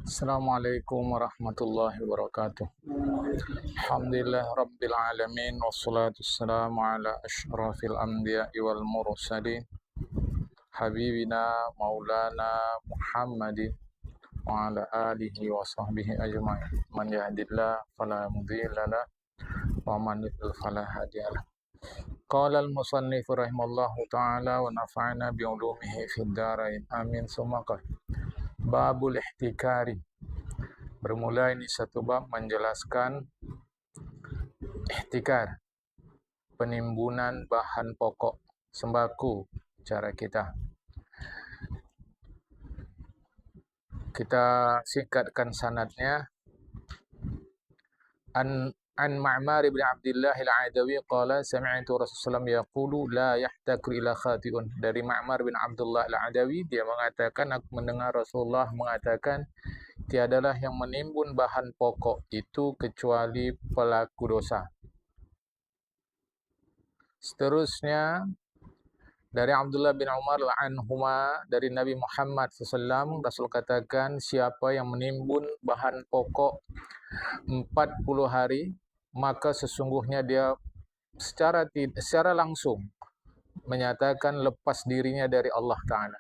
Assalamualaikum warahmatullahi wabarakatuh. Alhamdulillah rabbil alamin wassalatu wassalamu ala asyrafil anbiya'i wal mursalin habibina maulana Muhammadin wa ala alihi wa sahbihi ajma'in. Man yahdillah fala mudhillalah wa man yudlil fala hadiyalah. Qala al-musannif rahimallahu ta'ala wa nafa'ana bi ulumihi fid dharain. Amin summa qala. Babul ihtikari. Bermula ini satu bab menjelaskan ihtikar, penimbunan bahan pokok sembako cara kita. Kita singkatkan sanadnya. An Ma'mar bin Abdullah al-Adawi qala sami'tu Rasulullah yaqulu la yahtakir ila khati'un. Dari Ma'mar bin Abdullah al-Adawi, dia mengatakan, aku mendengar Rasulullah mengatakan, tiadalah yang menimbun bahan pokok itu kecuali pelaku dosa. Seterusnya dari Abdullah bin Umar anhuma, dari Nabi Muhammad SAW, Rasul katakan, siapa yang menimbun bahan pokok 40 hari, maka sesungguhnya dia secara langsung menyatakan lepas dirinya dari Allah Ta'ala,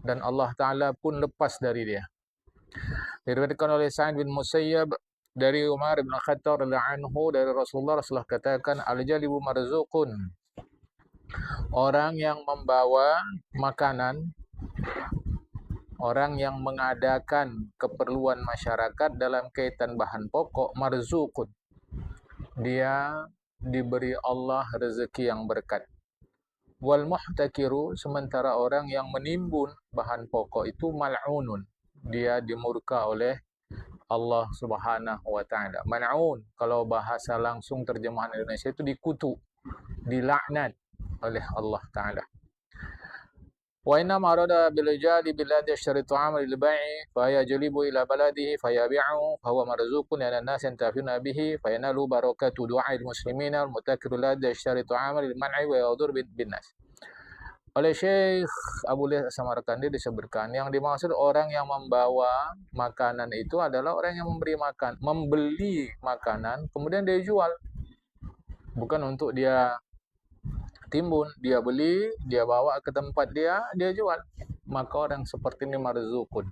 dan Allah Ta'ala pun lepas dari dia. Diriwayatkan oleh Sa'id bin Musayyab dari Umar bin Khattab radhiyallahu anhu, dari Rasulullah katakan, al-jalibu marzuqun. Orang yang membawa makanan, orang yang mengadakan keperluan masyarakat dalam kaitan bahan pokok, marzuqun, dia diberi Allah rezeki yang berkat. Wal muhtakiru, sementara orang yang menimbun bahan pokok itu mal'unun, dia dimurka oleh Allah Subhanahu wa taala. Mal'un kalau bahasa langsung terjemahan Indonesia itu dikutuk, dilaknat oleh Allah taala. Wa inna marada bil jali biladi yashtaritu amal lil bai'i fa yajlibu ila baladihi fa yabi'u fa huwa marzuqun ala an-nas yantafuna bihi fa yanalu barakatu du'a'il muslimina al mutakiru ladhi yashtaritu amal lil man'i wa yadur bin nas. Oleh Syekh Abu Lis Samarkandi disebutkan, yang dimaksud orang yang membawa makanan itu adalah orang yang membeli makanan kemudian dia jual, bukan untuk dia timbun, dia beli, dia bawa ke tempat dia jual. Maka orang seperti ini marzukun,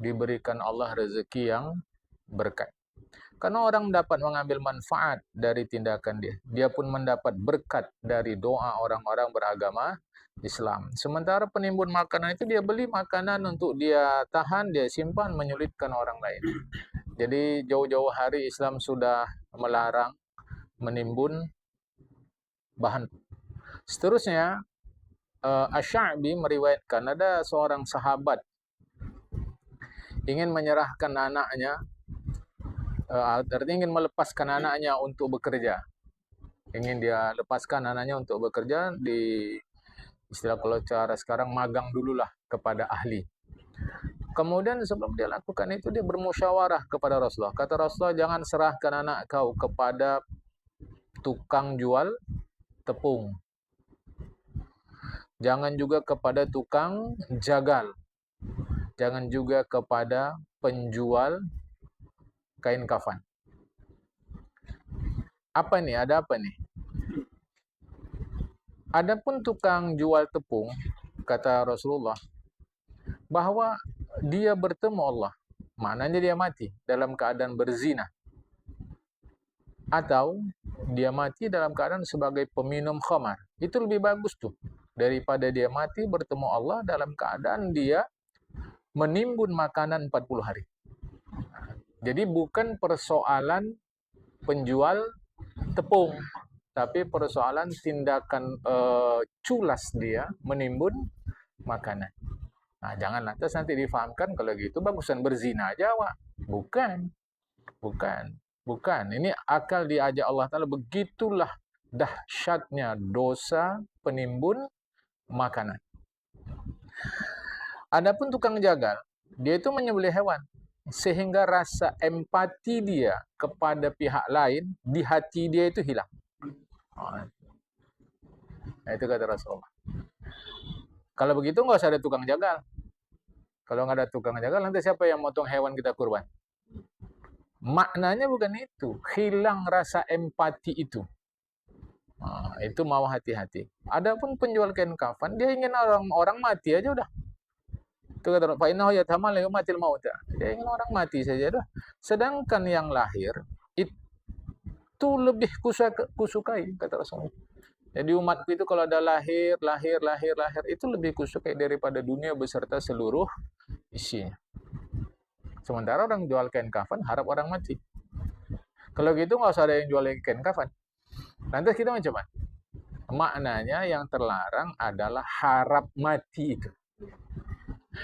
diberikan Allah rezeki yang berkat. Karena orang dapat mengambil manfaat dari tindakan dia. Dia pun mendapat berkat dari doa orang-orang beragama Islam. Sementara penimbun makanan itu dia beli makanan untuk dia tahan, dia simpan, menyulitkan orang lain. Jadi jauh-jauh hari Islam sudah melarang menimbun bahan. Seterusnya, Asy-Sya'bi meriwayatkan ada seorang sahabat ingin menyerahkan anaknya, artinya ingin melepaskan anaknya untuk bekerja. Ingin dia lepaskan anaknya untuk bekerja, di istilah kalau cara sekarang magang dululah kepada ahli. Kemudian sebelum dia lakukan itu, dia bermusyawarah kepada Rasulullah. Kata Rasulullah, jangan serahkan anak kau kepada tukang jual tepung. Jangan juga kepada tukang jagal. Jangan juga kepada penjual kain kafan. Apa nih? Ada apa nih? Adapun tukang jual tepung, kata Rasulullah, bahwa dia bertemu Allah, maknanya dia mati dalam keadaan berzina, atau dia mati dalam keadaan sebagai peminum khamar. Itu lebih bagus tuh daripada dia mati bertemu Allah dalam keadaan dia menimbun makanan 40 hari. Jadi bukan persoalan penjual tepung, tapi persoalan tindakan culas dia menimbun makanan. Nah, jangan lantas nanti difahamkan kalau gitu bagusan berzina aja, Wak. Bukan. Ini akal diajak Allah Ta'ala, begitulah dahsyatnya dosa penimbun makanan. Adapun tukang jagal, dia itu menyembelih hewan, sehingga rasa empati dia kepada pihak lain di hati dia itu hilang. Nah, itu kata Rasulullah. Kalau begitu nggak usah ada tukang jagal. Kalau nggak ada tukang jagal, nanti siapa yang motong hewan kita kurban? Maknanya bukan itu. Hilang rasa empati itu. Nah, itu mau hati-hati. Adapun penjual kain kafan, dia ingin orang mati aja udah. Itu kata Pak Innahu yatamal matil mauta. Dia ingin orang mati saja dah. Sedangkan yang lahir itu lebih kusukai kata Rasulullah. Jadi umatku itu kalau ada lahir itu lebih kusukai daripada dunia beserta seluruh isinya. Sementara orang jual kain kafan harap orang mati. Kalau gitu nggak usah ada yang jual kain kafan. Lantas kita macam mana? Maknanya yang terlarang adalah harap mati itu.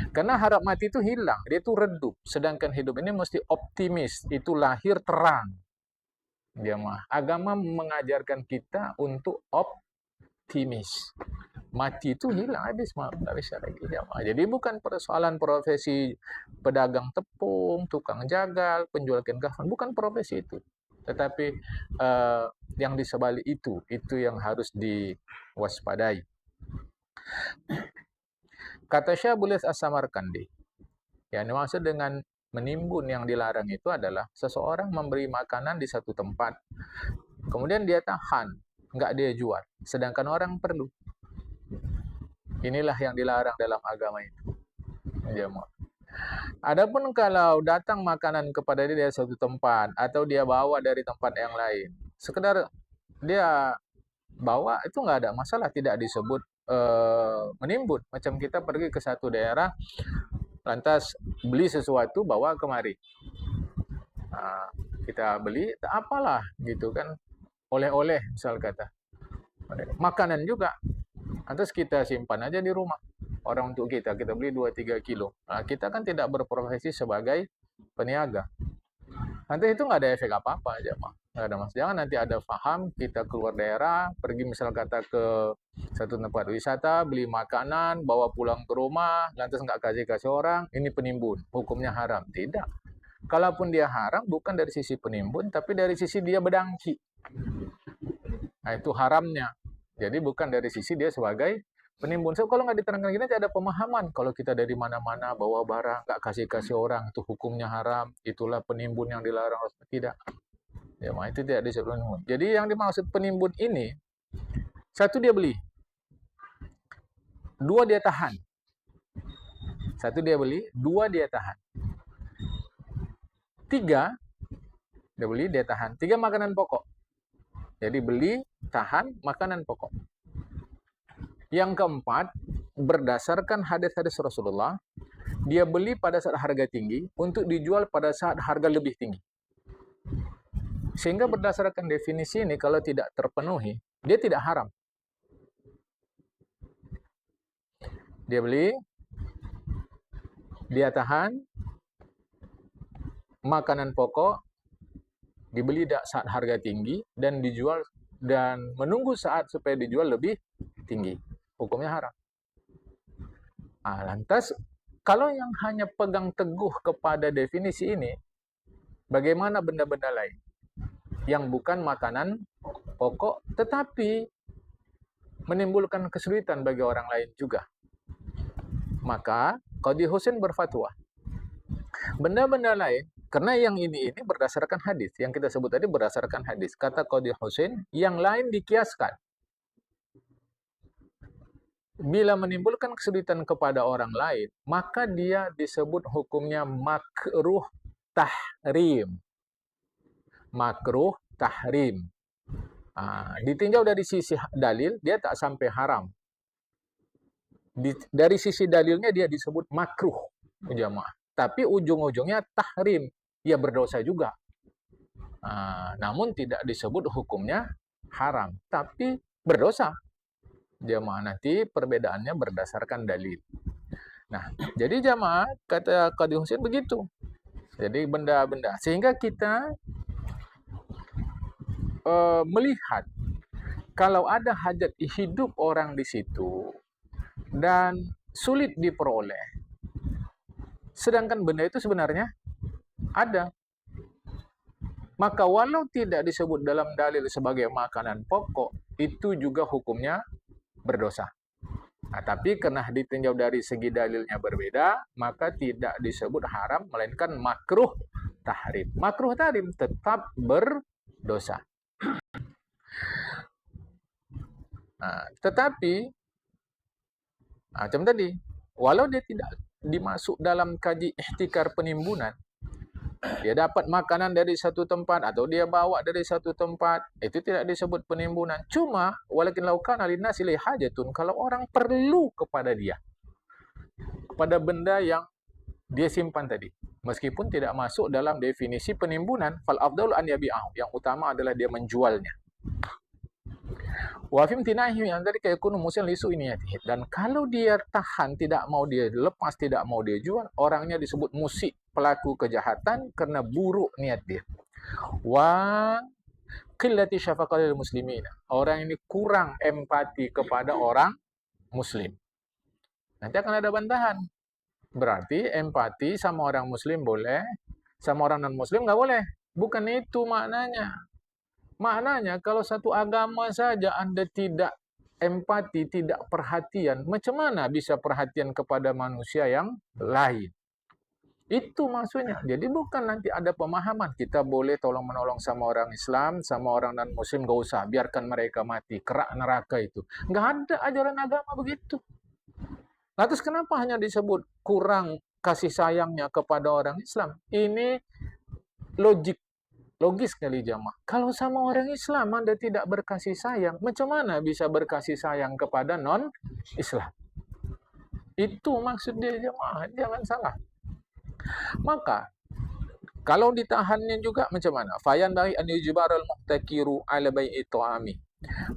Karena harap mati itu hilang, dia itu redup. Sedangkan hidup ini mesti optimis, itu lahir terang. Jamaah, agama mengajarkan kita untuk optimis. Mati itu hilang, habis nggak bisa lagi. Jamaah. Jadi bukan persoalan profesi pedagang tepung, tukang jagal, penjual kain kafan, bukan profesi itu. Tetapi yang di sebalik itu yang harus diwaspadai. Kata Syabulith As-Samarkandi, yang dimaksud dengan menimbun yang dilarang itu adalah seseorang memberi makanan di satu tempat, kemudian dia tahan, nggak dia jual, sedangkan orang perlu. Inilah yang dilarang dalam agama itu. Adapun kalau datang makanan kepada dia dari satu tempat, atau dia bawa dari tempat yang lain, sekedar dia bawa itu nggak ada masalah, tidak disebut menimbun. Macam kita pergi ke satu daerah, lantas beli sesuatu bawa kemari. Nah, kita beli, apalah gitu kan, oleh-oleh misal kata. Makanan juga, lantas kita simpan aja di rumah. Orang untuk kita beli 2-3 kilo. Nah, kita kan tidak berprofesi sebagai peniaga. Nanti itu nggak ada efek apa-apa aja, Pak. Nggak ada mas. Jangan nanti ada paham, kita keluar daerah, pergi misal kata ke satu tempat wisata, beli makanan, bawa pulang ke rumah, lantas nggak kasih orang, ini penimbun, hukumnya haram. Tidak. Kalaupun dia haram, bukan dari sisi penimbun, tapi dari sisi dia bedangki. Nah, itu haramnya. Jadi bukan dari sisi dia sebagai penimbun. So, kalau nggak diterangkan gini, ada pemahaman. Kalau kita dari mana-mana bawa barang, nggak kasih orang, itu hukumnya haram. Itulah penimbun yang dilarang. Tidak. Ya, itu tidak disebut penimbun. Jadi yang dimaksud penimbun ini, satu dia beli, dua dia tahan. Satu dia beli, dua dia tahan. Tiga, dia beli, dia tahan. Tiga makanan pokok. Jadi beli, tahan, makanan pokok. Yang keempat, berdasarkan hadis-hadis Rasulullah, dia beli pada saat harga tinggi untuk dijual pada saat harga lebih tinggi. Sehingga berdasarkan definisi ini, kalau tidak terpenuhi, dia tidak haram. Dia beli, dia tahan, makanan pokok, dibeli saat harga tinggi, dan dijual, dan menunggu saat supaya dijual lebih tinggi. Hukumnya haram. Nah, lantas, kalau yang hanya pegang teguh kepada definisi ini, bagaimana benda-benda lain yang bukan makanan pokok, tetapi menimbulkan kesulitan bagi orang lain juga? Maka, Qadhi Husain berfatwa, benda-benda lain, karena yang ini berdasarkan hadis, yang kita sebut tadi berdasarkan hadis. Kata Qadhi Husain, yang lain dikiaskan. Bila menimbulkan kesulitan kepada orang lain, maka dia disebut hukumnya makruh tahrim. Makruh tahrim. Ditinjau dari sisi dalil, dia tak sampai haram. Dari sisi dalilnya dia disebut makruh, jamaah. Tapi ujung-ujungnya tahrim, ia berdosa juga. Namun tidak disebut hukumnya haram, tapi berdosa. Jamaah, nanti perbedaannya berdasarkan dalil. Nah, jadi jamaah, kata Qadhi Husain begitu. Jadi benda-benda, sehingga kita melihat kalau ada hajat hidup orang di situ dan sulit diperoleh, sedangkan benda itu sebenarnya ada, maka walau tidak disebut dalam dalil sebagai makanan pokok, itu juga hukumnya berdosa. Tapi karena ditinjau dari segi dalilnya berbeda, maka tidak disebut haram, melainkan makruh tahrim. Makruh tahrim tetap berdosa. Tetapi macam tadi, walau dia tidak dimasuk dalam kaji ihtikar penimbunan, dia dapat makanan dari satu tempat atau dia bawa dari satu tempat, itu tidak disebut penimbunan. Cuma walakin laukana linnasi hajatun, kalau orang perlu kepada dia, kepada benda yang dia simpan tadi, meskipun tidak masuk dalam definisi penimbunan, fal afdalu an yabi'ahu, yang utama adalah dia menjualnya. Wa fim tinahi yang dari kayakunu musil lisu ini, dan kalau dia tahan, tidak mau dia lepas, tidak mau dia jual, orangnya disebut musik, pelaku kejahatan karena buruk niat dia. Wa qillati syafaqatil muslimin, orang ini kurang empati kepada orang muslim. Nanti akan ada bantahan. Berarti empati sama orang muslim boleh, sama orang non muslim nggak boleh. Bukan itu maknanya. Maknanya kalau satu agama saja Anda tidak empati, tidak perhatian, macam mana bisa perhatian kepada manusia yang lain? Itu maksudnya. Jadi bukan nanti ada pemahaman kita boleh tolong-menolong sama orang Islam, sama orang non-Muslim, gak usah, biarkan mereka mati, kerak neraka itu. Nggak ada ajaran agama begitu. Nah, terus kenapa hanya disebut kurang kasih sayangnya kepada orang Islam? Ini logis kali jamaah. Kalau sama orang Islam Anda tidak berkasih sayang, macam mana bisa berkasih sayang kepada non-Islam? Itu maksud dia jamaah, jangan salah. Maka kalau ditahannya juga macam mana? Fayan bagi an yujbarul muhtakiru ala bai'i ta'ami.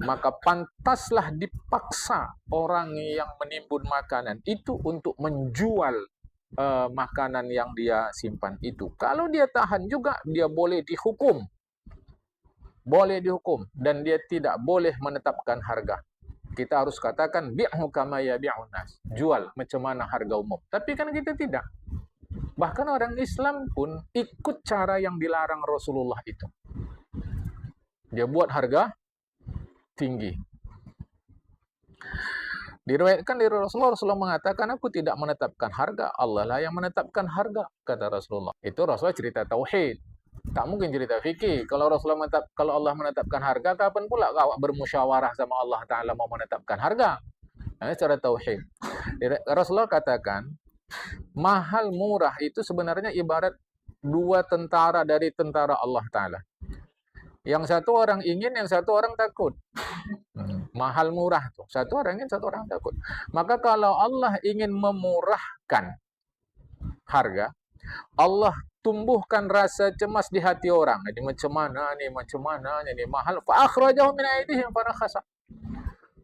Maka pantaslah dipaksa orang yang menimbun makanan itu untuk menjual makanan yang dia simpan itu. Kalau dia tahan juga, dia boleh dihukum. Boleh dihukum. Dan dia tidak boleh menetapkan harga. Kita harus katakan, bi'hu kama yabi'un nas. Jual macam mana harga umum. Tapi kan kita tidak. Bahkan orang Islam pun ikut cara yang dilarang Rasulullah itu. Dia buat harga tinggi. Diriwayatkan dari Rasulullah mengatakan, aku tidak menetapkan harga, Allah lah yang menetapkan harga, kata Rasulullah. Itu Rasulullah cerita tauhid. Tak mungkin cerita fikih. Kalau Allah menetapkan harga, kapan pula awak bermusyawarah sama Allah Ta'ala mau menetapkan harga? Nah, secara tauhid. Rasulullah katakan, mahal murah itu sebenarnya ibarat dua tentara dari tentara Allah Ta'ala. Yang satu orang ingin, yang satu orang takut. Mahal murah tuh. Satu orang ingin, satu orang takut. Maka kalau Allah ingin memurahkan harga, Allah tumbuhkan rasa cemas di hati orang. Ini macam mana, ini mahal. Fa akhrajahu min aydihim farakhasa.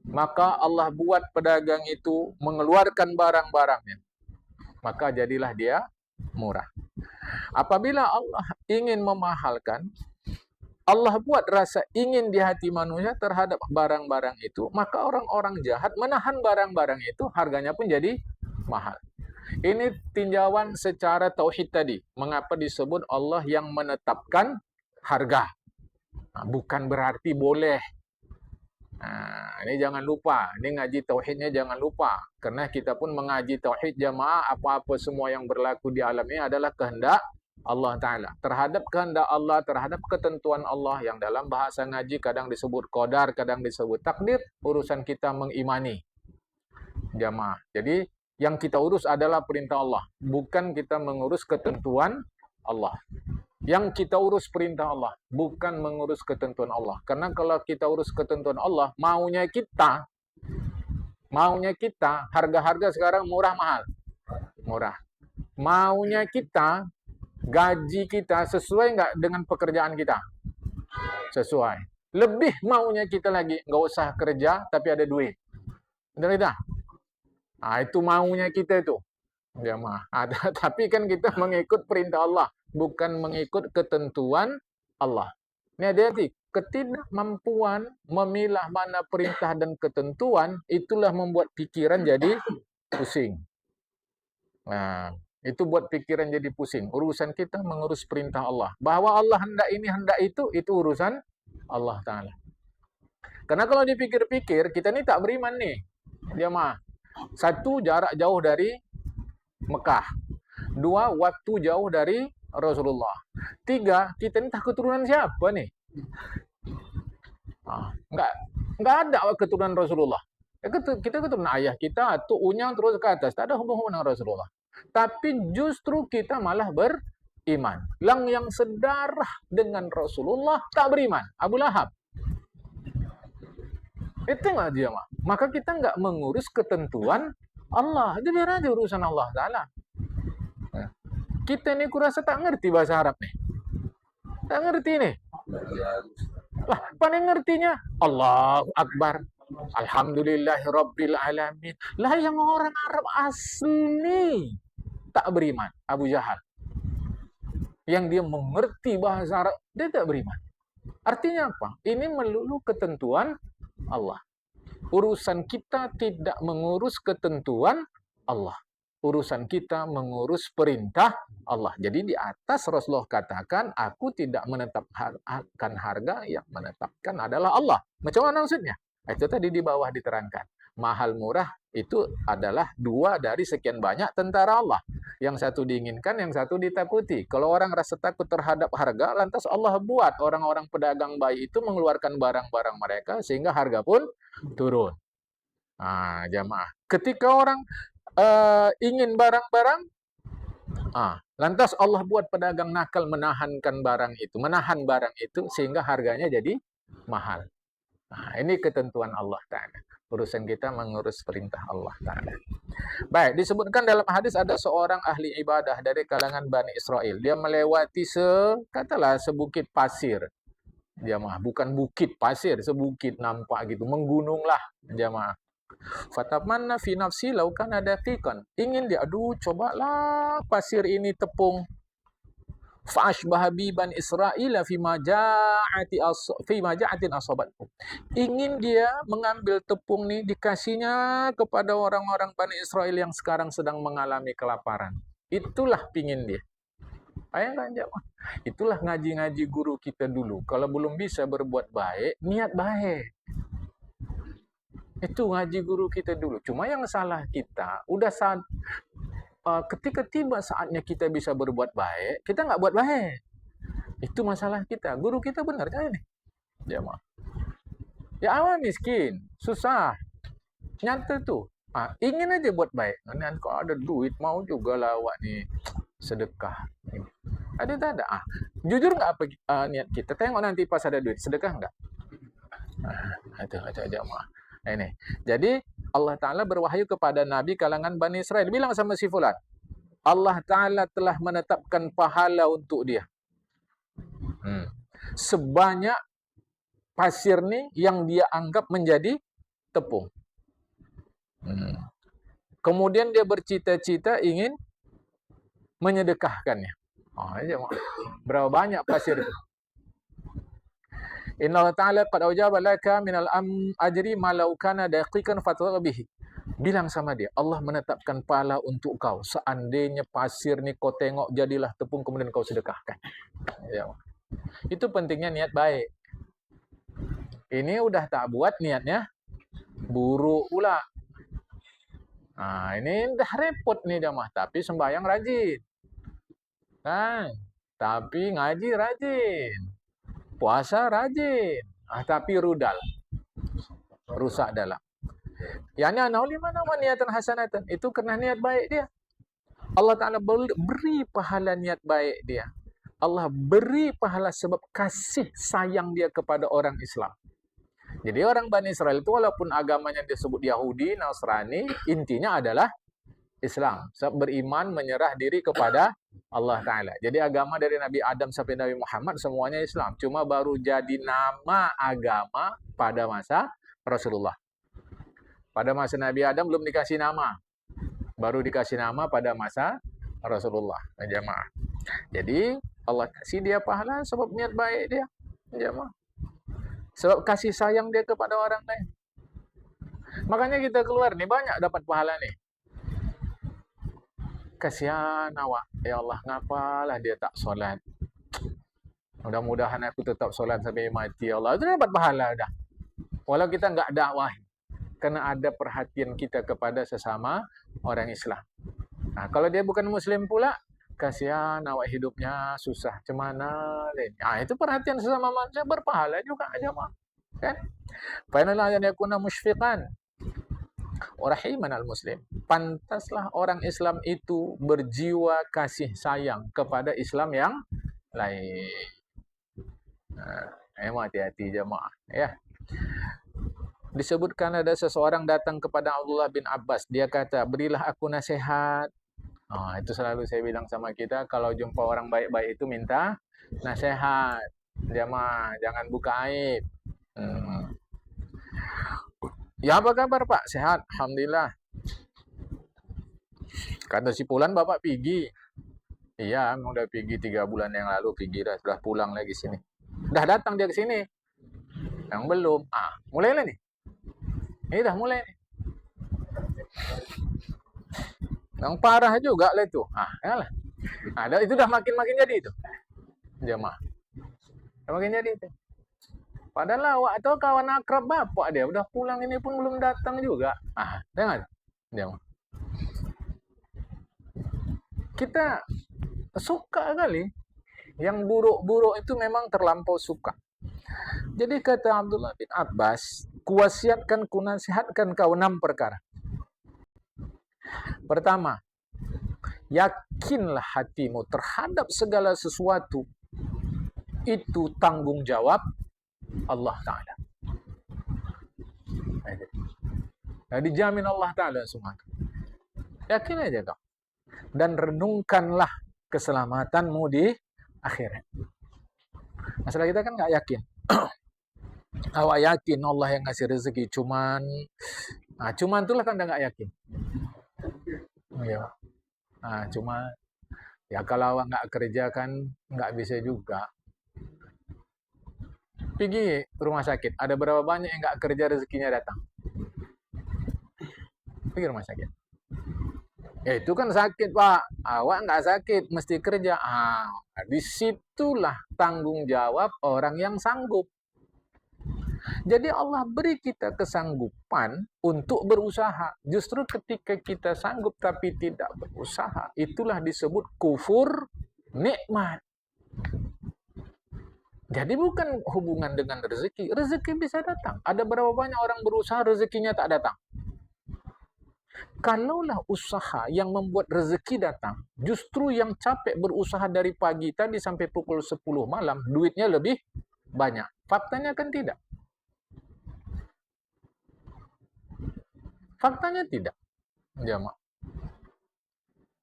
Maka Allah buat pedagang itu mengeluarkan barang-barangnya. Maka jadilah dia murah. Apabila Allah ingin memahalkan, Allah buat rasa ingin di hati manusia terhadap barang-barang itu, maka orang-orang jahat menahan barang-barang itu, harganya pun jadi mahal. Ini tinjauan secara tauhid tadi. Mengapa disebut Allah yang menetapkan harga? Nah, bukan berarti boleh. Nah, ini jangan lupa. Ini ngaji tauhidnya jangan lupa. Karena kita pun mengaji tauhid jamaah, apa-apa semua yang berlaku di alam ini adalah kehendak Allah Ta'ala. Terhadap kehendak Allah, terhadap ketentuan Allah yang dalam bahasa ngaji kadang disebut qadar, kadang disebut takdir, urusan kita mengimani jamaah. Jadi yang kita urus adalah perintah Allah, bukan kita mengurus ketentuan Allah. Yang kita urus perintah Allah, bukan mengurus ketentuan Allah. Karena kalau kita urus ketentuan Allah, maunya kita, harga-harga sekarang murah mahal. Murah. Maunya kita, gaji kita sesuai nggak dengan pekerjaan kita? Sesuai. Lebih maunya kita lagi, nggak usah kerja, tapi ada duit. Benar tidak? Nah, itu maunya kita itu. Jamaah. Tapi kan kita mengikut perintah Allah, bukan mengikut ketentuan Allah. Ini hati-hati. Ketidakmampuan memilah mana perintah dan ketentuan, itulah membuat pikiran jadi pusing. Nah, itu buat pikiran jadi pusing. Urusan kita mengurus perintah Allah. Bahwa Allah hendak ini, hendak itu urusan Allah Ta'ala. Karena kalau dipikir-pikir, kita ini tak beriman nih. Jamaah. Satu, jarak jauh dari Mekah. Dua, waktu jauh dari Rasulullah. Tiga, kita ini tak keturunan siapa nih? Enggak ada keturunan Rasulullah. Kita keturunan ayah kita, atau unyang terus ke atas. Tak ada hubungan dengan Rasulullah. Tapi justru kita malah beriman. Yang sedarah dengan Rasulullah tak beriman. Abu Lahab. Itu enggak dia, mah. Maka kita enggak mengurus ketentuan Allah. Itu biar aja urusan Allah Ta'ala. Kita ni kurasa tak ngerti bahasa Arab nih. Tak ngerti nih. Lah, paling ngertinya Allahu Akbar. Alhamdulillahi Rabbil Alamin. Lah, yang orang Arab asli tak beriman. Abu Jahal. Yang dia mengerti bahasa Arab, dia tak beriman. Artinya apa? Ini melulu ketentuan Allah. Urusan kita tidak mengurus ketentuan Allah. Urusan kita mengurus perintah Allah. Jadi di atas Rasulullah katakan, aku tidak menetapkan harga, yang menetapkan adalah Allah. Macam mana maksudnya? Itu tadi di bawah diterangkan. Mahal murah itu adalah dua dari sekian banyak tentara Allah. Yang satu diinginkan, yang satu ditakuti. Kalau orang rasa takut terhadap harga, lantas Allah buat orang-orang pedagang bayi itu mengeluarkan barang-barang mereka sehingga harga pun turun. Jamaah. Ketika orang ingin barang-barang, lantas Allah buat pedagang nakal menahan barang itu sehingga harganya jadi mahal. Ini ketentuan Allah Ta'ala. Urusan kita mengurus perintah Allah Ta'ala. Baik, disebutkan dalam hadis ada seorang ahli ibadah dari kalangan Bani Israel. Dia melewati katalah sebukit pasir. Jamaah, bukan bukit pasir, sebukit nampak gitu, menggununglah jamaah. Fatamanna fi nafsi law kana daqiqan. Ingin dia, cobalah pasir ini tepung. Fa'ashbaha bi Bani Israil fi maja'atin asabatku. Ingin dia mengambil tepung nih, dikasihnya kepada orang-orang Bani Israel yang sekarang sedang mengalami kelaparan. Itulah pingin dia. Bayangkan jemaah. Itulah ngaji-ngaji guru kita dulu. Kalau belum bisa berbuat baik, niat baik. Itu ngaji guru kita dulu. Cuma yang salah kita, ketika tiba saatnya kita bisa berbuat baik, kita nggak buat baik. Itu masalah kita. Guru kita benar kan ini? Jemaah. Ya awal miskin, susah. Nyata tuh. Ingin aja buat baik. Nanti kalau ada duit, mau juga lah awak nih sedekah. Ada tak ada? Jujur nggak apa niat kita? Tengok nanti pas ada duit, sedekah nggak? Itu jemaah. Ini. Jadi Allah Ta'ala berwahyu kepada Nabi kalangan Bani Israel. Bilang sama si fulan, Allah Ta'ala telah menetapkan pahala untuk dia. Sebanyak pasir nih yang dia anggap menjadi tepung. Kemudian dia bercita-cita ingin menyedekahkannya. Berapa banyak pasir itu? Inna Allah Ta'ala qad awjaba laka minal ajri ma law kana daqiqan fatagbihi. Bilang sama dia, Allah menetapkan pahala untuk kau. Seandainya pasir ni kau tengok jadilah tepung, kemudian kau sedekahkan. Itu pentingnya niat baik. Ini udah tak buat niatnya buruk pula. Ini dah repot nih jamaah. Tapi sembahyang rajin. Kan? Tapi ngaji rajin. Puasa rajin, tapi rudal, rusak dalam. Yani anau lima nama niatan hasanatan, itu karena niat baik dia. Allah Ta'ala beri pahala niat baik dia. Allah beri pahala sebab kasih sayang dia kepada orang Islam. Jadi orang Bani Israel itu walaupun agamanya disebut Yahudi, Nasrani, intinya adalah Islam. Sebab beriman, menyerah diri kepada Allah Ta'ala. Jadi agama dari Nabi Adam sampai Nabi Muhammad semuanya Islam. Cuma baru jadi nama agama pada masa Rasulullah. Pada masa Nabi Adam belum dikasih nama. Baru dikasih nama pada masa Rasulullah. Jamaah. Jadi Allah kasih dia pahala sebab niat baik dia. Jamaah. Sebab kasih sayang dia kepada orang lain. Makanya kita keluar nih banyak dapat pahala nih. Kasihan awak. Ya Allah, ngapalah dia tak solat. Mudah-mudahan aku tetap solat sampai mati. Ya Allah, itu dapat pahala dah. Walau kita enggak dakwah. Karena ada perhatian kita kepada sesama orang Islam. Nah, kalau dia bukan Muslim pula, kasihan awak hidupnya susah, cemana. Nah, itu perhatian sesama manusia berpahala juga jemaah. Kan? Fa'inna an yakuna musyfiqan wa rahiman al-muslim. Pantaslah orang Islam itu berjiwa kasih sayang kepada Islam yang lain. Emang hati-hati jemaah ya. Disebutkan ada seseorang datang kepada Abdullah bin Abbas. Dia kata, berilah aku nasihat. Itu selalu saya bilang sama kita, kalau jumpa orang baik-baik itu minta nasihat. Jemaah, jangan buka aib. Ya, apa kabar Pak? Sehat, alhamdulillah. Kata si Pulan, Bapak pergi. Iya, emang udah pergi 3 bulan yang lalu, pergi dah, sudah pulang lagi sini. Dah datang dia ke sini. Yang belum. Mulailah nih. Ini dah mulai nih. Yang parah juga lah itu. Yalah. Itu dah makin jadi itu. Jemaah. Makin jadi itu. Padahal awak tahu kawan akrab bapak dia udah pulang ini pun belum datang juga. Dengar. Jemaah. Kita suka kali. Yang buruk-buruk itu memang terlampau suka. Jadi kata Abdullah bin Abbas, kuwasiatkan, kunasihatkan kau 6 perkara. Pertama, yakinlah hatimu terhadap segala sesuatu itu tanggung jawab Allah Ta'ala. Dijamin Allah Ta'ala semua. Yakin aja kau. Dan renungkanlah keselamatanmu di akhirat. Masalah kita kan nggak yakin. Awak yakin Allah yang ngasih rezeki, cuman itulah kan nggak yakin. Ya. Cuma ya kalau awak nggak kerja kan nggak bisa juga. Pergi rumah sakit, ada berapa banyak yang nggak kerja rezekinya datang? Pergi rumah sakit. Itu kan sakit Pak, awak nggak sakit, mesti kerja. Disitulah tanggung jawab orang yang sanggup. Jadi Allah beri kita kesanggupan untuk berusaha. Justru ketika kita sanggup tapi tidak berusaha, itulah disebut kufur nikmat. Jadi bukan hubungan dengan rezeki. Rezeki bisa datang. Ada berapa banyak orang berusaha rezekinya tak datang. Kalaulah usaha yang membuat rezeki datang, justru yang capek berusaha dari pagi tadi sampai pukul 10 malam, duitnya lebih banyak. Faktanya kan tidak. Faktanya tidak. Jamaah.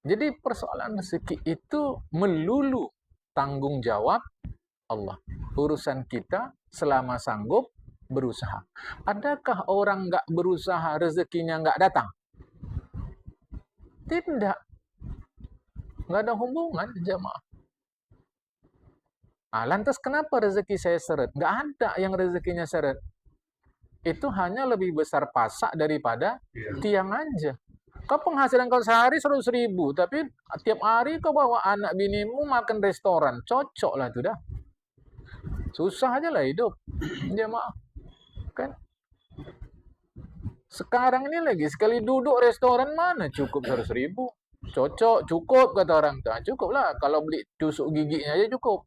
Jadi persoalan rezeki itu melulu tanggung jawab Allah. Urusan kita selama sanggup berusaha. Adakah orang nggak berusaha rezekinya nggak datang? Tidak. Nggak ada hubungan, jamaah. Lantas kenapa rezeki saya seret? Nggak ada yang rezekinya seret. Itu hanya lebih besar pasak daripada tiang aja. Kau penghasilan kau sehari 100.000, tapi tiap hari kau bawa anak binimu makan restoran. Cocok lah itu dah. Susah aja lah hidup. Jamaah. Kan? Sekarang ini lagi, sekali duduk restoran mana cukup 100.000. Cocok, cukup kata orang. Cukup lah, kalau beli tusuk giginya aja cukup.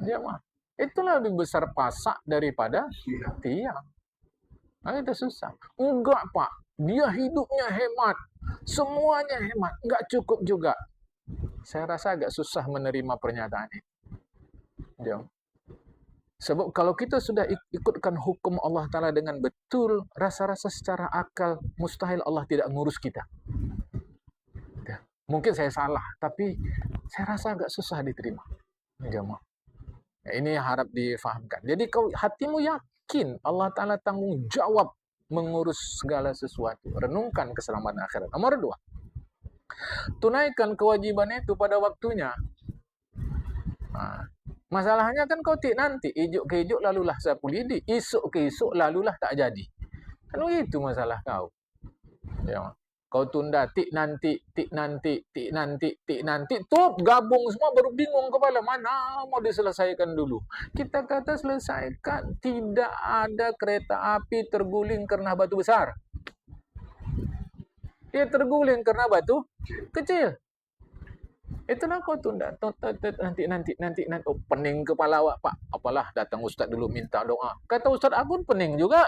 Jamaah. Itulah lebih besar pasak daripada tiang. Itu susah. Enggak Pak, dia hidupnya hemat. Semuanya hemat, enggak cukup juga. Saya rasa agak susah menerima pernyataan ini. Sebab kalau kita sudah ikutkan hukum Allah Ta'ala dengan betul, rasa-rasa secara akal, mustahil Allah tidak ngurus kita. Mungkin saya salah, tapi saya rasa agak susah diterima. Ini harap difahamkan. Jadi kalau hatimu yakin Allah Ta'ala tanggung jawab mengurus segala sesuatu. Renungkan keselamatan akhirat. Nomor 2. Tunaikan kewajiban itu pada waktunya. Masalahnya kan kau nanti ijuk ke ijuk lalulah sapu lidi, isuk ke isuk lalulah tak jadi. Kan begitu masalah kau. Ya. Kau tunda tik nanti, tik nanti, tik nanti, tik nanti, tuh gabung semua baru bingung kepala mana mau diselesaikan dulu. Kita kata selesaikan, tidak ada kereta api terguling karena batu besar. Dia terguling karena batu kecil. Itulah kau tunda, nanti. Oh, pening kepala awak, Pak. Apalah, datang Ustaz dulu minta doa. Kata Ustaz Agun pening juga.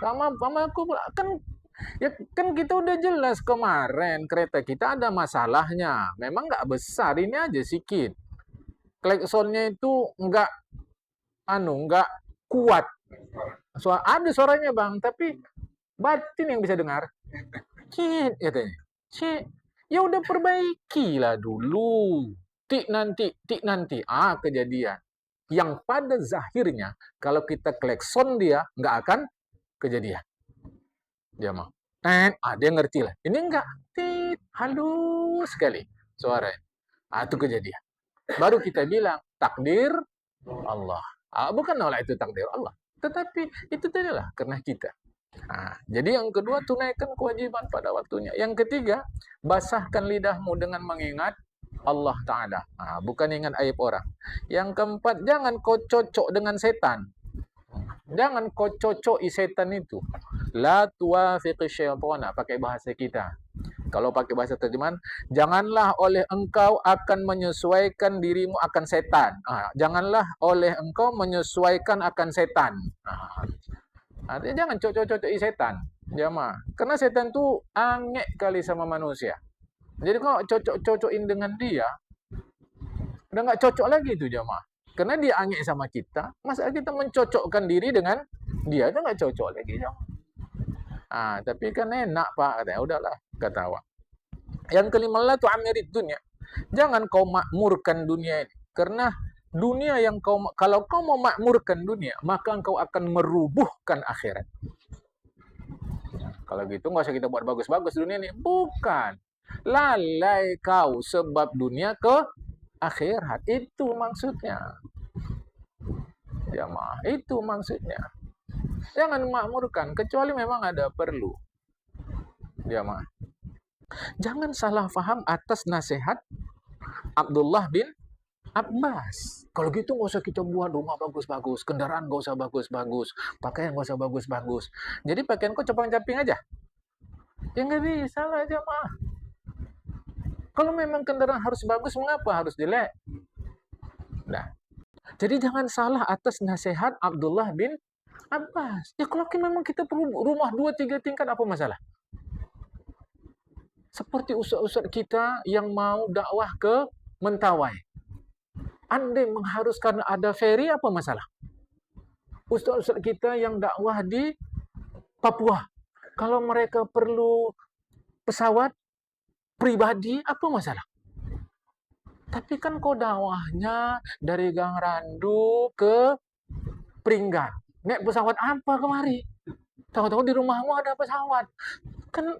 Sama aku pula. Kan kita udah jelas kemarin kereta kita ada masalahnya. Memang nggak besar, ini aja sedikit. Klaksonnya itu nggak kuat. Ada suaranya bang, tapi batin yang bisa dengar. Cit, katanya. Cit, ya udah perbaikilah dulu. Tik nanti. Kejadian. Yang pada zahirnya, kalau kita klakson dia, nggak akan kejadian. Dia mau. Dia ngerti lah. Ini enggak. Halus sekali suaranya. Itu kejadian. Baru kita bilang, takdir Allah. Bukanlah itu takdir Allah. Tetapi itu adalah karena kita. Jadi yang kedua, tunaikan kewajiban pada waktunya. Yang ketiga, basahkan lidahmu dengan mengingat Allah Ta'ala. Bukan ingat aib orang. Yang keempat, jangan kau cocok dengan setan. Jangan kau cocoki setan itu. La tuwafiqi syaitana, pakai bahasa kita. Kalau pakai bahasa terjemahan, janganlah oleh engkau akan menyesuaikan dirimu akan setan. Janganlah oleh engkau menyesuaikan akan setan. Artinya jangan cocok-cocoki setan. Jamaah. Karena setan itu angek kali sama manusia. Jadi kalau cocok-cocokin dengan dia, udah nggak cocok lagi itu jamaah. Karena dia angek sama kita, masa kita mencocokkan diri dengan dia, itu nggak cocok lagi jamaah. Tapi kan enak Pak, katanya. Udahlah, kata awak. Yang kelima, la tu'amirid dunia. Jangan kau makmurkan dunia ini. Karena dunia yang kalau kau mau makmurkan dunia, maka engkau akan merubuhkan akhirat. Kalau gitu nggak usah kita buat bagus-bagus dunia ini. Bukan. Lalai kau sebab dunia ke akhirat. Itu maksudnya. Jamaah, itu maksudnya. Jangan makmurkan, kecuali memang ada perlu. Jamaah. Jangan salah faham atas nasihat Abdullah bin Abbas. Kalau gitu nggak usah kita buat rumah bagus-bagus, kendaraan nggak usah bagus-bagus, pakaian nggak usah bagus-bagus. Jadi pakaian kau capang-caping aja. Ya nggak bisa lah jamaah. Kalau memang kendaraan harus bagus, mengapa harus jelek? Nah, jadi jangan salah atas nasihat Abdullah bin Abbas. Ya kalau memang kita perlu rumah 2-3 tingkat, apa masalah? Seperti ustaz-ustaz kita yang mau dakwah ke Mentawai. Andai mengharuskan ada ferry, apa masalah? Ustaz-ustaz kita yang dakwah di Papua, kalau mereka perlu pesawat pribadi, apa masalah? Tapi kan kau dakwahnya dari Gang Randu ke Pringgan. Naik pesawat apa kemari? Tahu-tahu di rumahmu ada pesawat. Kan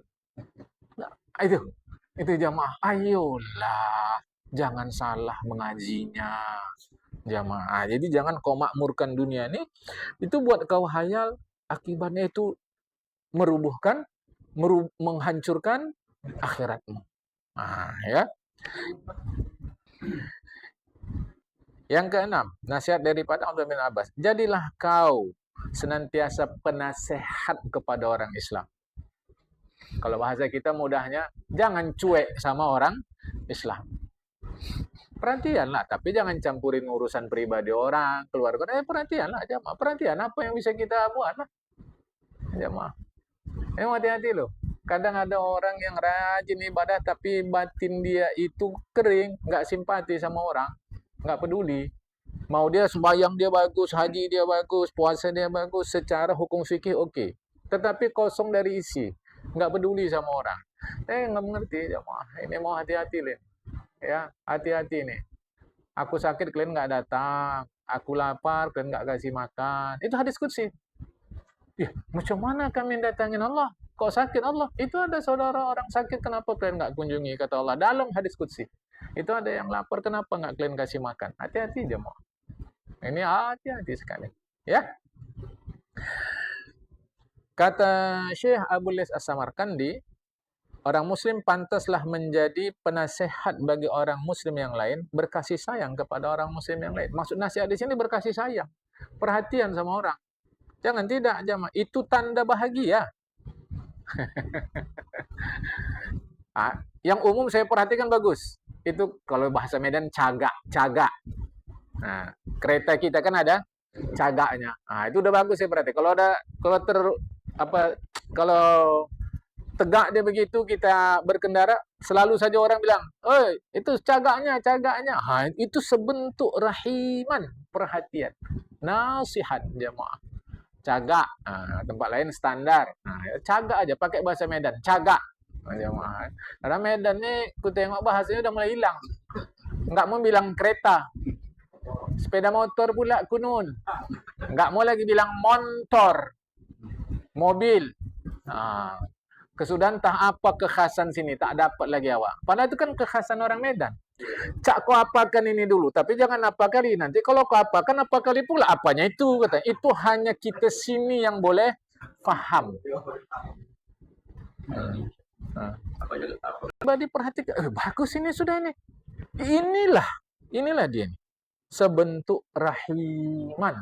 itu jamaah. Ayolah, jangan salah mengajinya. Jamaah. Jadi jangan kau makmurkan dunia ini, itu buat kau hayal, akibatnya itu merubuhkan, menghancurkan akhiratmu. Ya. Yang keenam, nasihat daripada Abdullah bin Abbas. Jadilah kau senantiasa penasehat kepada orang Islam. Kalau bahasa kita mudahnya, jangan cuek sama orang Islam. Perhatianlah, tapi jangan campurin urusan pribadi orang, keluarga. Perhatianlah, jamaah. Perhatian apa yang bisa kita buat lah. Jamaah. Hati-hati loh. Kadang ada orang yang rajin ibadah, tapi batin dia itu kering, nggak simpati sama orang, nggak peduli. Mau dia sembahyang dia bagus, haji dia bagus, puasa dia bagus, secara hukum fikih oke. Tetapi kosong dari isi, nggak peduli sama orang. Nggak mengerti, jamaah. Ini mau hati-hati nih. Ya, hati-hati nih. Aku sakit, kalian nggak datang. Aku lapar, kalian nggak kasih makan. Itu hadis qudsi. Ya, macam mana kami datangin Allah? Kok sakit Allah? Itu ada saudara orang sakit, kenapa kalian nggak kunjungi? Kata Allah dalam hadis qudsi. Itu ada yang lapar, kenapa nggak kalian kasih makan? Hati-hati jemaah. Ini hati-hati sekali. Ya. Kata Syekh Abu Lis As-Samarkandi, orang muslim pantaslah menjadi penasehat bagi orang muslim yang lain, berkasih sayang kepada orang muslim yang lain. Maksud nasihat di sini berkasih sayang, perhatian sama orang. Jangan tidak, jamaah. Itu tanda bahagia. Yang umum saya perhatikan bagus. Itu kalau bahasa Medan cagak, cagak. Nah, kereta kita kan ada cagaknya. Itu udah bagus saya perhati. Kalau tegak dia begitu kita berkendara, selalu saja orang bilang, "Oi, itu cagaknya, cagaknya." Itu sebentuk rahiman, perhatian, nasihat jemaah. Cagak, tempat lain standar. Cagak aja pakai bahasa Medan, cagak. Jemaah. Karena Medan nih, ku tengok bahasanya udah mulai hilang. Nggak mau bilang kereta, sepeda motor pula kunun. Nggak mau lagi bilang motor, mobil. Kesudahan entah apa kekhasan sini, tak dapat lagi awak. Padahal itu kan kekhasan orang Medan. Cak kau apakan ini dulu, tapi jangan apa kali. Nanti kalau kau apakan apa kali pula apanya itu, kata. Itu hanya kita sini yang boleh faham. Coba diperhatikan, bagus ini sudah ini. Inilah dia nih. Sebentuk rahiman,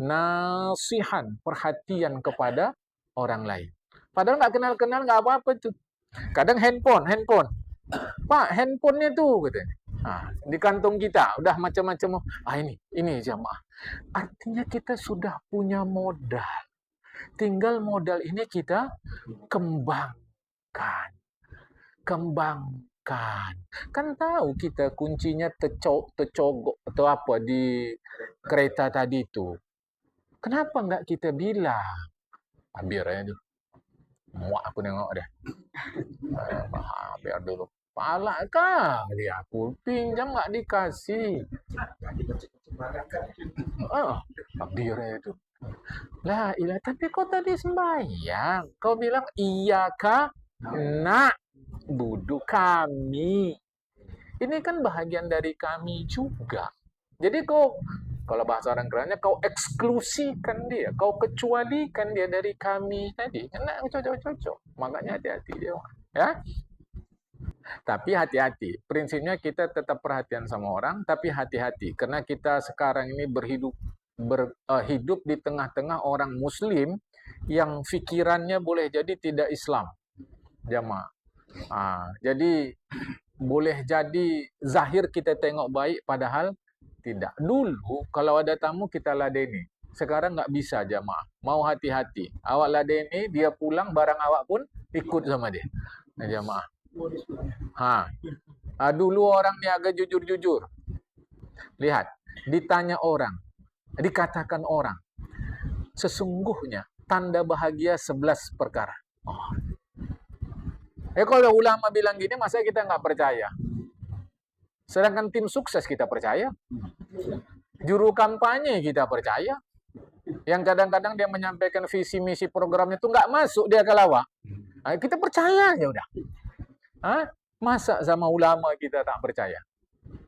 nasihan, perhatian kepada orang lain. Padahal nggak kenal-kenal, nggak apa-apa tuh. Kadang handphone. Pak, handphonenya tuh, katanya. Di kantong kita, udah macam-macam. Ini jamaah. Artinya kita sudah punya modal. Tinggal modal ini kita kembangkan. Kan tahu kita kuncinya tercogok atau apa di kereta tadi itu. Kenapa nggak kita bilang? Biar aja dulu. Muak aku nengok deh. Biar dulu. Pala kali aku pinjam nggak dikasih. Biar aja tuh. Lah ilah, tapi kau tadi sembahyang. Kau bilang iya kah? Nak, duduk kami. Ini kan bahagian dari kami juga. Jadi kalau bahasa orang kerennya, kau eksklusikan dia, kau kecualikan dia dari kami tadi. Karena cocok. Makanya hati-hati dia. Ya. Tapi hati-hati. Prinsipnya kita tetap perhatian sama orang, tapi hati-hati. Karena kita sekarang ini hidup di tengah-tengah orang muslim yang fikirannya boleh jadi tidak Islam. Jamaah. Jadi boleh jadi zahir kita tengok baik padahal tidak. Dulu kalau ada tamu kita ladeni. Sekarang nggak bisa jamaah. Mau hati-hati. Awak ladeni, dia pulang barang awak pun ikut sama dia. Jamaah. Dulu orang ni agak jujur-jujur. Lihat, ditanya orang, dikatakan orang, sesungguhnya tanda bahagia 11 perkara. Kalau ulama bilang gini, masa kita nggak percaya? Sedangkan tim sukses kita percaya. Juru kampanye kita percaya. Yang kadang-kadang dia menyampaikan visi misi programnya itu nggak masuk dia ke lawak. Kita percaya ya udah. Masa sama ulama kita tak percaya?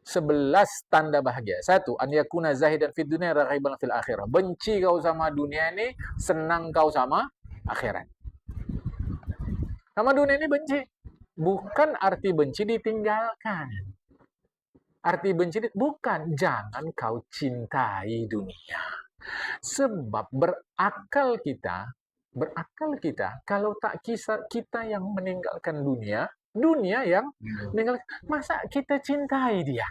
11 tanda bahagia. 1, an yakuna zahidan fid dunya raghiban fil akhirah. Benci kau sama dunia ini, senang kau sama akhirat. Sama dunia ini benci. Bukan arti benci ditinggalkan. Arti benci bukan jangan kau cintai dunia. Sebab berakal kita kalau tak kisah kita yang meninggalkan dunia yang meninggalkan. Masa kita cintai dia?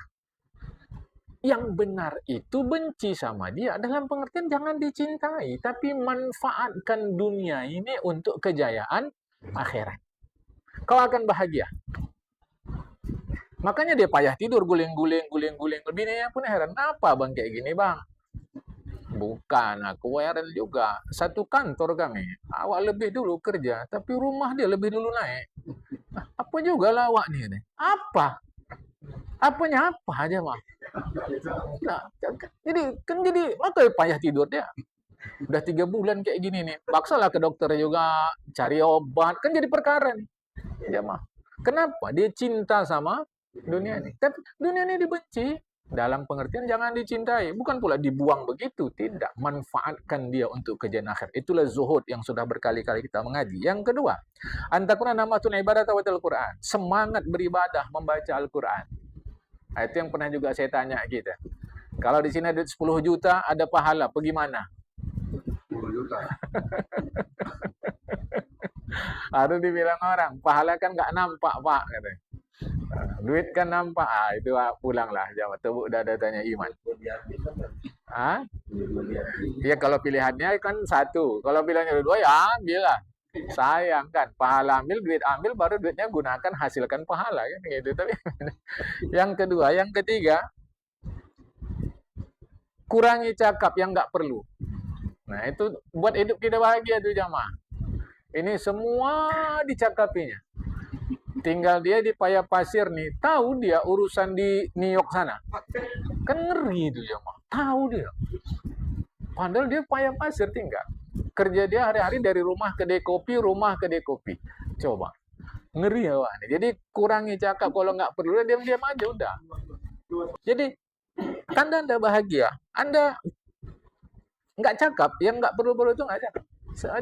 Yang benar itu benci sama dia dalam pengertian jangan dicintai, tapi manfaatkan dunia ini untuk kejayaan akhirat. Kau akan bahagia. Makanya dia payah tidur, guling-guling. Bininya pun heran, apa bang kayak gini bang? Bukan, aku heran juga. Satu kantor kami, awak lebih dulu kerja, tapi rumah dia lebih dulu naik. Apa juga lah awak nih? Apa? Apanya apa aja bang? Jadi makanya payah tidur dia. Udah 3 bulan kayak gini nih. Paksalah ke dokter juga, cari obat. Kan jadi perkara nih. Ya mah. Kenapa? Dia cinta sama dunia ini. Tapi dunia ini dibenci. Dalam pengertian jangan dicintai, bukan pula dibuang begitu, tidak. Manfaatkan dia untuk kejadian akhir. Itulah zuhud yang sudah berkali-kali kita mengaji. Yang kedua, antakuna namatun ibadah tawatil Quran. Semangat beribadah membaca Al-Quran. Nah, itu yang pernah juga saya tanya kita. Kalau di sini ada 10 juta, ada pahala, pergi mana? 10 juta. Harus dibilang orang, pahala kan nggak nampak, Pak. Katanya. Duit kan nampak, itu pulanglah jawab tebuk dada tanya iman. Ah, ya kalau pilihannya kan satu, kalau pilihannya dua ya ambil lah. Sayang kan, pahala ambil, duit ambil, baru duitnya gunakan hasilkan pahala kan gitu. Tapi yang kedua, yang ketiga, kurangi cakap yang nggak perlu. Nah itu buat hidup kita bahagia tuh jamaah. Ini semua dicakapinya. Tinggal dia di Paya Pasir nih, tahu dia urusan di New York sana. Kan ngeri itu ya, Mak. Tahu dia. Padahal dia Paya Pasir tinggal. Kerja dia hari-hari dari rumah ke Dekopi, rumah ke Dekopi. Coba. Ngeri ya, Pak. Jadi kurangi cakap, kalau nggak perlu, diam-diam aja udah. Jadi, Anda bahagia. Anda nggak cakap, yang nggak perlu-perlu itu nggak cakap.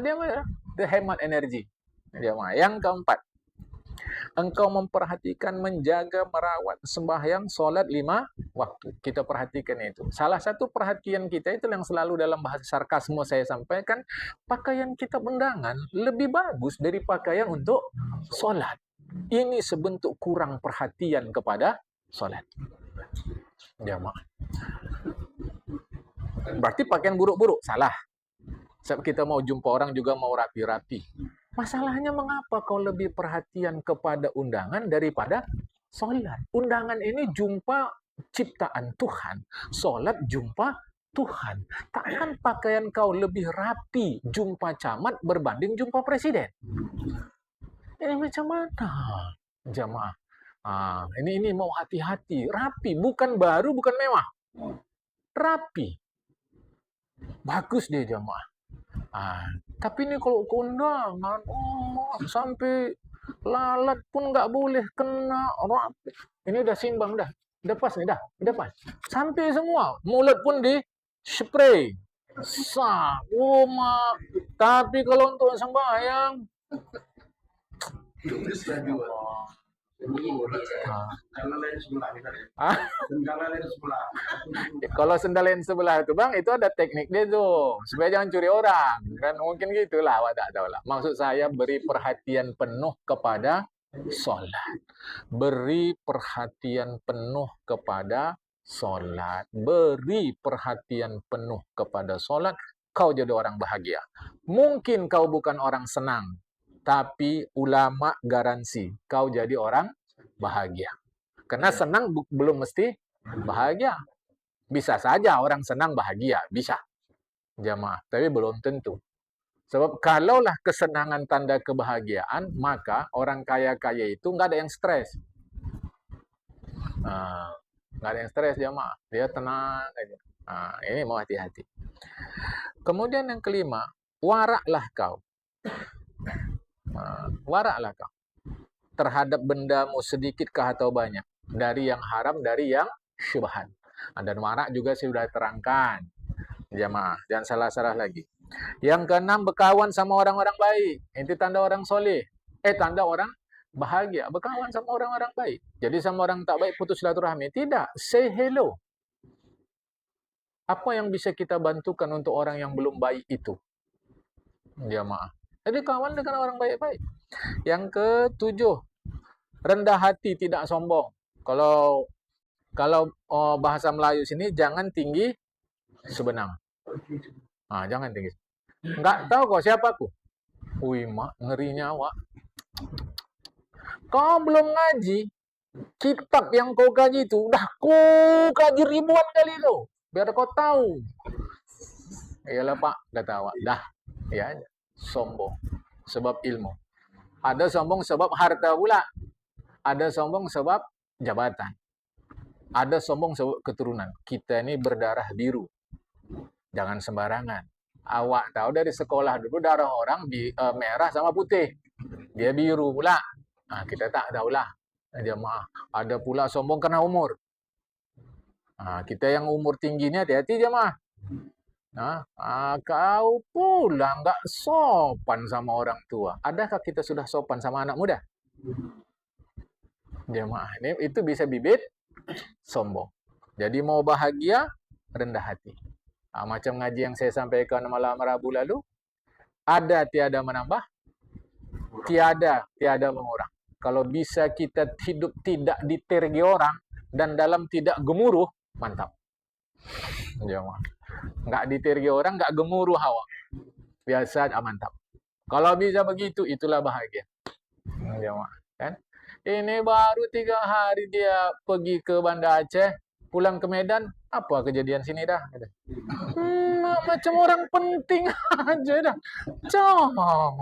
Dia mah hemat energi. Dia mah. Yang keempat, engkau memperhatikan, menjaga, merawat sembahyang, sholat 5 waktu. Kita perhatikan itu. Salah satu perhatian kita itu yang selalu dalam bahasa sarkasme saya sampaikan, pakaian kita undangan lebih bagus dari pakaian untuk sholat. Ini sebentuk kurang perhatian kepada sholat. Jamaah. Berarti pakaian buruk-buruk, salah. Sebab kita mau jumpa orang juga mau rapi-rapi. Masalahnya mengapa kau lebih perhatian kepada undangan daripada sholat? Undangan ini jumpa ciptaan Tuhan. Sholat jumpa Tuhan. Takkan pakaian kau lebih rapi jumpa camat berbanding jumpa presiden? Ini macam mana? Jamaah. Ini mau hati-hati. Rapi, bukan baru, bukan mewah. Rapi. Bagus dia jamaah. Tapi ini kalau keundangan, sampai lalat pun nggak boleh kena rapi. Ini udah simbang dah, udah pas nih udah pas. Sampai semua, mulut pun di spray. Tapi kalau untuk sembahyang, kalau sendal yang sebelah itu bang, itu ada teknik dia tuh supaya jangan curi orang kan, mungkin gitulah, awak tak tahu lah. Maksud saya beri perhatian penuh kepada sholat, beri perhatian penuh kepada sholat, beri perhatian penuh kepada sholat. Kau jadi orang bahagia. Mungkin kau bukan orang senang, tapi ulama garansi kau jadi orang bahagia. Karena senang belum mesti bahagia. Bisa saja orang senang bahagia, bisa. Jamaah, tapi belum tentu. Sebab kalaulah kesenangan tanda kebahagiaan, maka orang kaya-kaya itu nggak ada yang stres. Nggak ada yang stres jamaah. Dia tenang aja. Ini mau hati-hati. Kemudian yang kelima, waraklah kau. Waraklah kau terhadap bendamu sedikitkah atau banyak, dari yang haram, dari yang syubhat. Dan warak juga sudah terangkan. Jamaah, jangan salah-salah lagi. Yang keenam, berkawan sama orang-orang baik. Itu tanda orang soleh. Tanda orang bahagia. Berkawan sama orang-orang baik. Jadi sama orang tak baik putus silaturahmi. Tidak, say hello. Apa yang bisa kita bantukan untuk orang yang belum baik itu? Jamaah. Jadi kawan dengan orang baik-baik. Yang ketujuh, rendah hati, tidak sombong. Kalau bahasa Melayu sini, jangan tinggi sebenang. Jangan tinggi. Enggak tahu kok siapa aku. Wih, mak, ngerinya awak. Kau belum ngaji, kitab yang kau kaji itu udah kau kaji ribuan kali lo, biar kau tahu. Iyalah pak, kata awak. Dah, ya, sombong sebab ilmu. Ada sombong sebab harta pula. Ada sombong sebab jabatan. Ada sombong sebab keturunan. Kita ini berdarah biru. Jangan sembarangan. Awak tahu dari sekolah dulu darah orang merah sama putih. Dia biru pula. Kita tak tahulah. Jemaah. Ada pula sombong karena umur. Kita yang umur tinggi ini hati-hati jemaah. Kau pula nggak sopan sama orang tua. Adakah kita sudah sopan sama anak muda? Jemaah, ini itu bisa bibit sombong. Jadi mau bahagia, rendah hati. Macam ngaji yang saya sampaikan malam Rabu lalu, ada tiada menambah, tiada mengurang. Kalau bisa kita hidup tidak ditergi orang dan dalam tidak gemuruh, mantap. Jemaah. Nggak ditergi orang, nggak gemuruh hawa. Biasa, mantap. Kalau bisa begitu, itulah bahagia. Jemaah, kan? Ini baru 3 hari dia pergi ke Banda Aceh, pulang ke Medan, apa kejadian sini dah? Macam orang penting aja dah. Coba.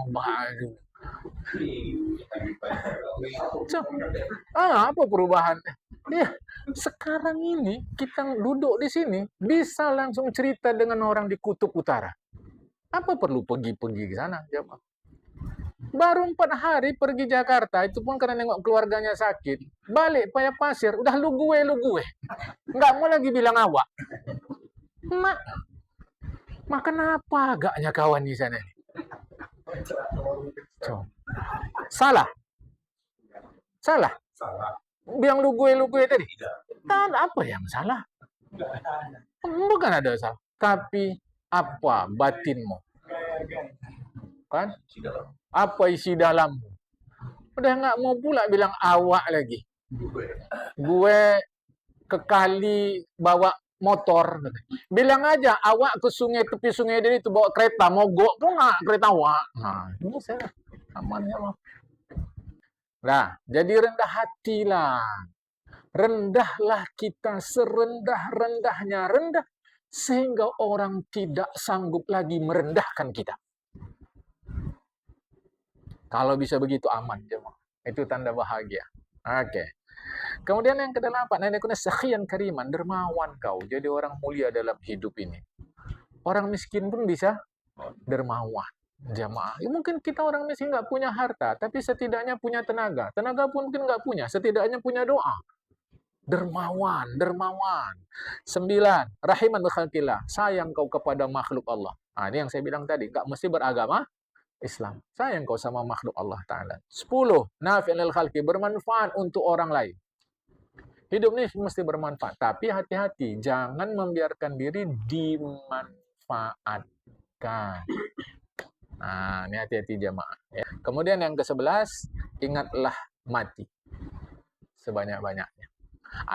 Apa perubahan? Ya, sekarang ini kita duduk di sini bisa langsung cerita dengan orang di kutub utara. Apa perlu pergi-pergi ke sana? Baru 4 hari pergi Jakarta, itu pun karena nengok keluarganya sakit. Balik Paya Pasir, udah lu gue. Nggak mau lagi bilang awak. Mak kenapa agaknya kawan di sana? Salah. Bilang lu gue tadi. Tak ada apa yang salah. Bukan ada salah. Tapi apa batinmu? Kan? Apa isi dalammu? Udah nggak mau pula bilang awak lagi. Gue ke kali bawa motor. Bilang aja awak ke sungai, tepi sungai dari itu bawa kereta, mogok pun nggak kereta awak. Ini saya amannya mah. Nah, jadi rendah hatilah. Rendahlah kita serendah-rendahnya rendah sehingga orang tidak sanggup lagi merendahkan kita. Kalau bisa begitu aman, jemaah. Itu tanda bahagia. Oke. Kemudian yang ke-8, nanti sakhiyan kariman, dermawan kau. Jadi orang mulia dalam hidup ini. Orang miskin pun bisa dermawan, jemaah. Mungkin kita orang miskin nggak punya harta, tapi setidaknya punya tenaga. Tenaga pun mungkin nggak punya, setidaknya punya doa. Dermawan. 9, rahiman bikhalqillah, sayang kau kepada makhluk Allah. Ini yang saya bilang tadi, nggak mesti beragama Islam. Sayang kau sama makhluk Allah Ta'ala. 10, nafi'an lil khalqi, bermanfaat untuk orang lain. Hidup ini mesti bermanfaat. Tapi hati-hati, jangan membiarkan diri dimanfaatkan. Ini hati-hati jemaah. Ya. Kemudian yang ke-11, ingatlah mati. Sebanyak-banyaknya.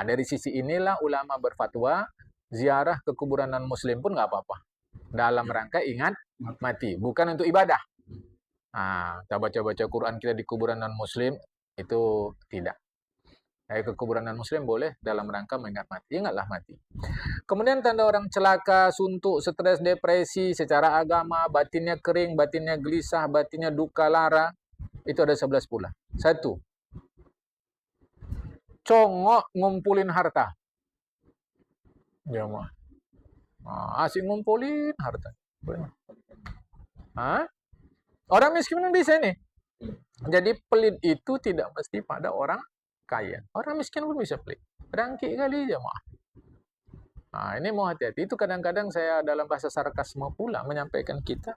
Dari sisi inilah ulama berfatwa, ziarah ke kuburan non-muslim pun nggak apa-apa. Dalam rangka ingat mati. Bukan untuk ibadah. Kita baca-baca Quran kita di kuburan non-muslim, itu tidak. Ke kuburan non-muslim boleh dalam rangka mengingat mati. Ingatlah mati. Kemudian tanda orang celaka, suntuk, stres, depresi, secara agama, batinnya kering, batinnya gelisah, batinnya duka lara. Itu ada 11 pula. 1. Congok ngumpulin harta. Jemaah. Asik ngumpulin harta. Orang miskin pun bisa nih. Jadi pelit itu tidak mesti pada orang kaya. Orang miskin pun bisa pelit. Berangkik kali jemaah. Ini mau hati-hati. Itu kadang-kadang saya dalam bahasa sarkasme pula menyampaikan kita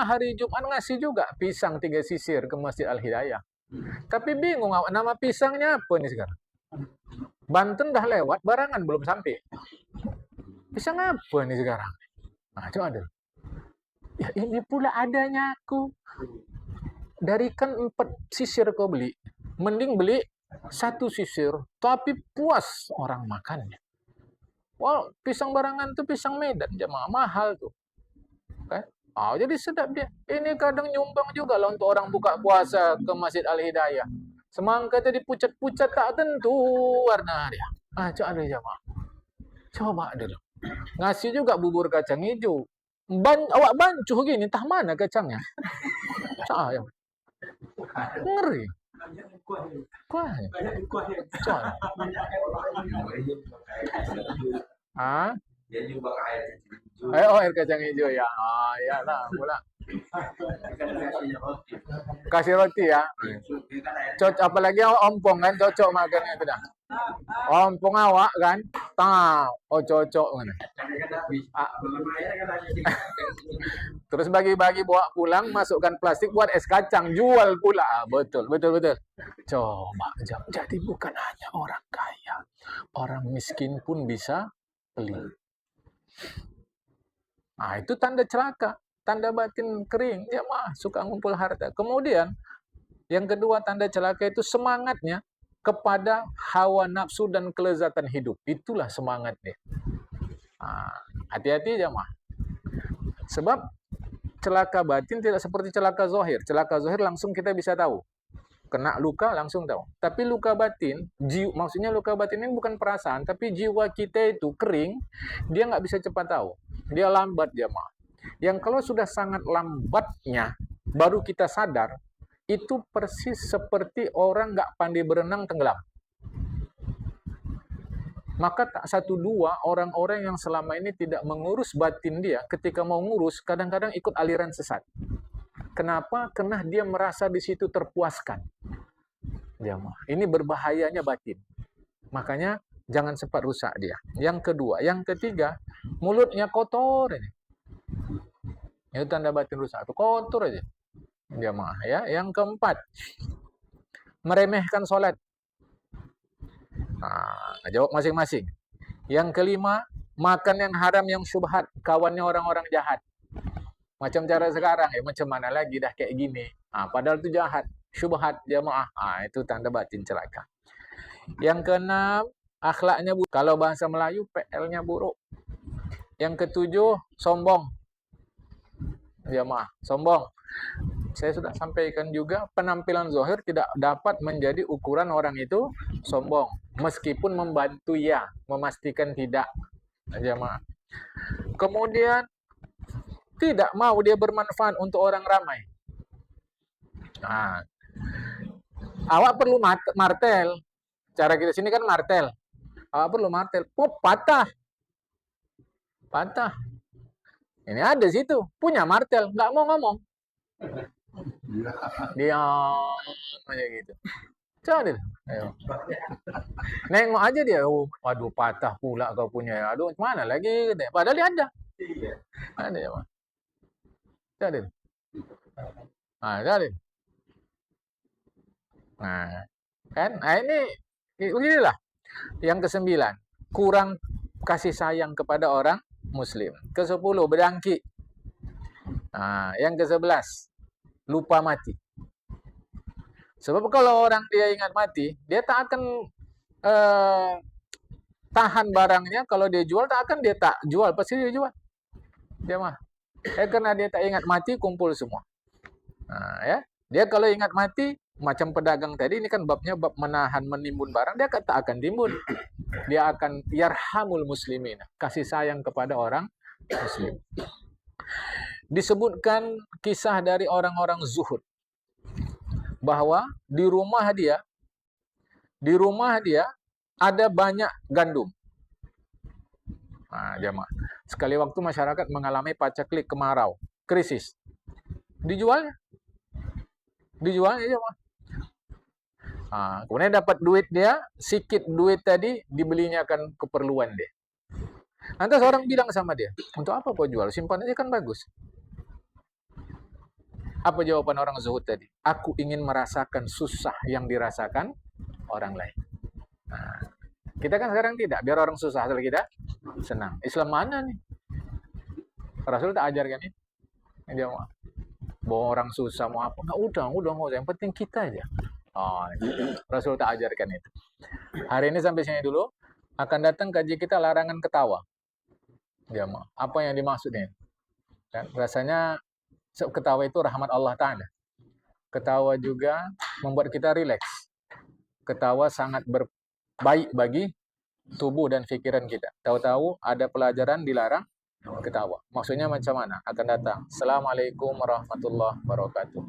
hari Jumat ngasih juga pisang 3 sisir ke Masjid Al-Hidayah. Tapi bingung nama pisangnya apa nih sekarang. Banten dah lewat, Barangan belum sampai. Pisang apa nih sekarang? Coba ada. Ya ini pula adanya aku. Dari kan 4 sisir kau beli. Mending beli 1 sisir. Tapi puas orang makannya. Wow, pisang Barangan tuh pisang Medan. Jemaah mahal tuh. Okay? Jadi sedap dia. Ini kadang nyumbang juga lah untuk orang buka puasa ke Masjid Al-Hidayah. Semangkanya dipucat-pucat tak tentu warna dia. Coba ada jemaah. Coba dulu. Ngasih juga bubur kacang hijau. Awak bancuh gini, entah mana kacangnya. Cah, ngeri. Kuah. Air kacang hijau ya. Iyalah, pula. Kasih roti ya. Apalagi ompong kan cocok makannya itu dah. Ompong awak kan, cocok ngene. Terus bagi-bagi bawa pulang, masukkan plastik buat es kacang, jual pula. Betul, betul, betul. Coba, jadi bukan hanya orang kaya, orang miskin pun bisa beli. Nah, itu tanda celaka, tanda batin kering. Dia mah suka ngumpul harta. Kemudian, yang kedua tanda celaka itu semangatnya kepada hawa nafsu dan kelezatan hidup. Itulah semangatnya. Hati-hati jamaah. Sebab celaka batin tidak seperti celaka zahir. Celaka zahir langsung kita bisa tahu. Kena luka langsung tahu. Tapi luka batin, maksudnya luka batin ini bukan perasaan, tapi jiwa kita itu kering, dia nggak bisa cepat tahu. Dia lambat jamaah. Yang kalau sudah sangat lambatnya, baru kita sadar, itu persis seperti orang nggak pandai berenang tenggelam. Maka tak satu dua orang-orang yang selama ini tidak mengurus batin dia, ketika mau ngurus, kadang-kadang ikut aliran sesat. Kenapa? Karena dia merasa di situ terpuaskan. Ini berbahayanya batin. Makanya jangan sempat rusak dia. Yang kedua, yang ketiga, mulutnya kotor aja. Itu tanda batin rusak. Itu kotor aja. Jamaah ya. Yang keempat, meremehkan sholat. Jawab masing-masing. Yang kelima, makan yang haram yang syubhat, kawannya orang-orang jahat. Macam cara sekarang, macam mana lagi dah kayak gini. Padahal itu jahat, syubhat jamaah. Itu tanda batin celaka. Yang keenam, akhlaknya buruk. Kalau bahasa Melayu, PL-nya buruk. Yang ketujuh, sombong. Jamaah, sombong. Saya sudah sampaikan juga, penampilan zahir tidak dapat menjadi ukuran orang itu sombong. Meskipun membantu ya, memastikan tidak. Jamaah. Kemudian, tidak mau dia bermanfaat untuk orang ramai. Awak perlu martel. Cara kita sini kan martel. Awak perlu martel. Patah. Patah. Ini ada situ. Punya martel. Nggak mau ngomong. Diam aja gitu. Coba deh. Ayo. Nengok aja dia. Waduh, patah pula kau punya. Aduh, mana lagi? Padahal dia ada. Ada ya, Mas. Coba deh. Coba deh. Kan? Ini beginilah. Yang kesembilan, kurang kasih sayang kepada orang muslim. Ke-10, berdangki. Yang ke-11, lupa mati. Sebab kalau orang dia ingat mati, dia tak akan tahan barangnya. Kalau dia jual, tak akan dia tak jual. Pasti dia jual. Dia mah. Karena dia tak ingat mati, kumpul semua. Ya. Dia kalau ingat mati, macam pedagang tadi, ini kan babnya bab menahan, menimbun barang, dia tak akan timbun. Dia akan yarhamul muslimin, kasih sayang kepada orang muslim. Disebutkan kisah dari orang-orang zuhud, bahwa di rumah dia ada banyak gandum. Jamaah. Sekali waktu masyarakat mengalami paceklik, kemarau, krisis. Dijualnya jamaah. Kemudian dapat duit dia, sikit duit tadi dibelinya kan keperluan dia. Nanti seorang bilang sama dia, untuk apa kau jual? Simpan aja kan bagus. Apa jawaban orang zuhud tadi? Aku ingin merasakan susah yang dirasakan orang lain. Kita kan sekarang tidak, biar orang susah asal kita senang. Islam mana nih? Rasul tak ajarkan ini. Dia mau bawa orang susah mau apa? Udah. Yang penting kita aja. Rasul tak ajarkan itu. Hari ini sampai sini dulu. Akan datang kaji kita larangan ketawa. Jamaah. Apa yang dimaksudnya? Dan rasanya ketawa itu rahmat Allah Ta'ala. Ketawa juga membuat kita rileks. Ketawa sangat baik bagi tubuh dan pikiran kita. Tahu-tahu ada pelajaran dilarang ketawa. Maksudnya macam mana? Akan datang. Assalamualaikum warahmatullahi wabarakatuh.